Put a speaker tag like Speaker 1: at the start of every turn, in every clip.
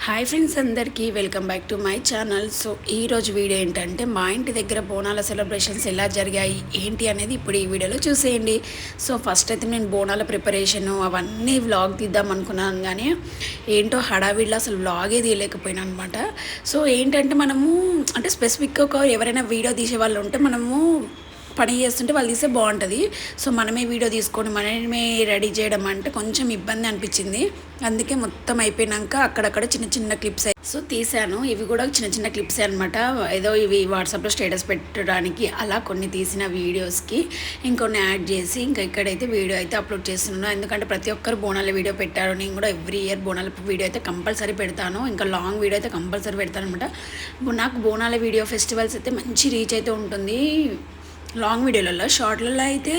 Speaker 1: Hi friends, అందరికీ welcome back to my channel. So ఈరోజు video ఏంటంటే మా ఇంటి దగ్గర బోనాల సెలబ్రేషన్స్ ఎలా జరిగాయి ఏంటి అనేది ఇప్పుడు ఈ వీడియోలో చూసేయండి. సో ఫస్ట్ అయితే నేను బోనాల ప్రిపరేషను అవన్నీ వ్లాగ్ తీద్దాం అనుకున్నాను, కానీ ఏంటో హడావిడిలో అసలు వ్లాగే తీయలేకపోయినా అనమాట. సో ఏంటంటే మనము అంటే స్పెసిఫిక్గా ఎవరైనా వీడియో తీసే వాళ్ళు ఉంటే మనము పని చేస్తుంటే వాళ్ళు తీస్తే బాగుంటుంది. సో మనమే వీడియో తీసుకొని మనమే రెడీ చేయడం అంటే కొంచెం ఇబ్బంది అనిపించింది. అందుకే మొత్తం అయిపోయినాక అక్కడక్కడ చిన్న చిన్న క్లిప్స్ సో తీసాను. ఇవి కూడా చిన్న చిన్న క్లిప్స్ అనమాట. ఏదో ఇవి వాట్సాప్లో స్టేటస్ పెట్టడానికి అలా కొన్ని తీసిన వీడియోస్కి ఇంకొన్ని యాడ్ చేసి ఇంకా ఇక్కడైతే వీడియో అయితే అప్లోడ్ చేస్తున్నాను. ఎందుకంటే ప్రతి ఒక్కరు బోనాల వీడియో పెట్టారు. నేను కూడా ఎవ్రీ ఇయర్ బోనాల వీడియో అయితే కంపల్సరీ పెడతాను. ఇంకా లాంగ్ వీడియో అయితే కంపల్సరీ పెడతాను అనమాట. నాకు బోనాల వీడియో ఫెస్టివల్స్ అయితే మంచి రీచ్ అయితే ఉంటుంది. లాంగ్ వీడియోలలో షార్ట్లలో అయితే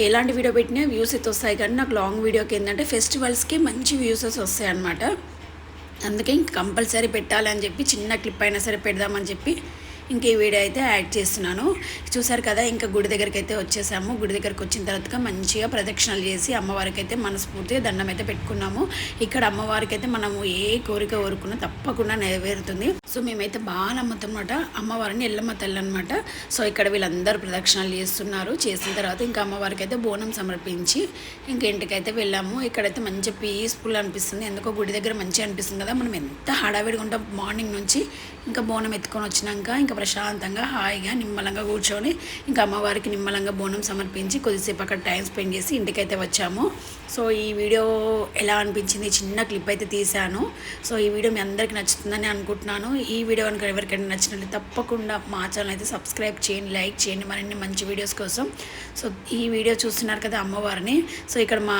Speaker 1: ఎలాంటి వీడియో పెట్టినా వ్యూస్ అయితే వస్తాయి, కానీ నాకు లాంగ్ వీడియోకి ఏంటంటే ఫెస్టివల్స్కి మంచి వ్యూసెస్ వస్తాయి అన్నమాట. అందుకే ఇంక కంపల్సరీ పెట్టాలని చెప్పి చిన్న క్లిప్ అయినా సరే పెడదామని చెప్పి ఇంక ఈ వీడియో అయితే యాడ్ చేస్తున్నాను. చూసారు కదా, ఇంకా గుడి దగ్గరికి అయితే వచ్చేసాము. గుడి దగ్గరికి వచ్చిన తర్వాత మంచిగా ప్రదక్షిణలు చేసి అమ్మవారికి అయితే మనస్ఫూర్తిగా దండం అయితే పెట్టుకున్నాము. ఇక్కడ అమ్మవారికి అయితే మనము ఏ కోరిక కోరుకున్నా తప్పకుండా నెరవేరుతుంది. సో మేమైతే బాగా నమ్ముతాం అనమాట అమ్మవారిని, ఎల్లమ్మ తల్లి అనమాట. సో ఇక్కడ వీళ్ళందరూ ప్రదక్షిణలు చేస్తున్నారు. చేసిన తర్వాత ఇంకా అమ్మవారికి అయితే బోనం సమర్పించి ఇంక ఇంటికైతే వెళ్ళాము. ఇక్కడైతే మంచి పీస్ఫుల్ అనిపిస్తుంది. ఎందుకో గుడి దగ్గర మంచిగా అనిపిస్తుంది కదా. మనం ఎంత హడావిడిగా ఉంటాం మార్నింగ్ నుంచి, ఇంకా బోనం ఎత్తుకొని వచ్చినాక ఇంకా ప్రశాంతంగా హాయిగా నిమ్మలంగా కూర్చొని ఇంకా అమ్మవారికి నిమ్మలంగా బోనం సమర్పించి కొద్దిసేపు అక్కడ టైం స్పెండ్ చేసి ఇంటికైతే వచ్చాము. సో ఈ వీడియో ఎలా అనిపించింది, చిన్న క్లిప్ అయితే తీశాను. సో ఈ వీడియో మీ అందరికీ నచ్చుతుందని అనుకుంటున్నాను. ఈ వీడియో కనుక ఎవరికైనా నచ్చినట్లయితే తప్పకుండా మా ఛానల్ అయితే సబ్స్క్రైబ్ చేయండి, లైక్ చేయండి మరిన్ని మంచి వీడియోస్ కోసం. సో ఈ వీడియో చూస్తున్నారు కదా అమ్మవారిని. సో ఇక్కడ మా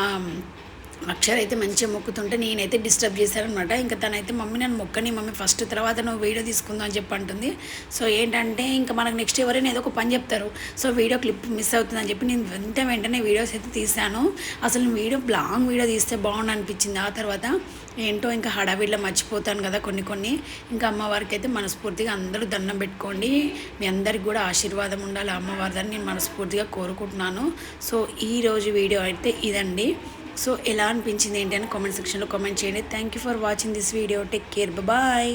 Speaker 1: అక్షర అయితే మంచిగా మొక్కుతుంటే నేనైతే డిస్టర్బ్ చేశానమాట. ఇంకా తనైతే మమ్మీ నన్ను మొక్కని మమ్మీ ఫస్ట్, తర్వాత నువ్వు వీడియో తీసుకుందాం అని చెప్పి అంటుంది. సో ఏంటంటే ఇంకా మనకు నెక్స్ట్ ఎవరైనా ఏదో ఒక పని చెప్తారు. సో వీడియో క్లిప్ మిస్ అవుతుందని చెప్పి నేను వెంటనే వీడియోస్ అయితే తీశాను. అసలు వీడియో లాంగ్ వీడియో తీస్తే బాగుండు అనిపించింది. ఆ తర్వాత ఏంటో ఇంకా హడావిడిలో మర్చిపోతాను కదా కొన్ని. ఇంకా అమ్మవారికి అయితే మనస్ఫూర్తిగా అందరూ దండం పెట్టుకోండి. మీ అందరికి కూడా ఆశీర్వాదం ఉండాలి అమ్మవారిదని నేను మనస్ఫూర్తిగా కోరుకుంటున్నాను. సో ఈరోజు వీడియో అయితే ఇదండి. సో ఎలా అనిపించింది ఏంటి అని కామెంట్ సెక్షన్లో కామెంట్ చేయండి. Thank you for watching this video. Take care, bye.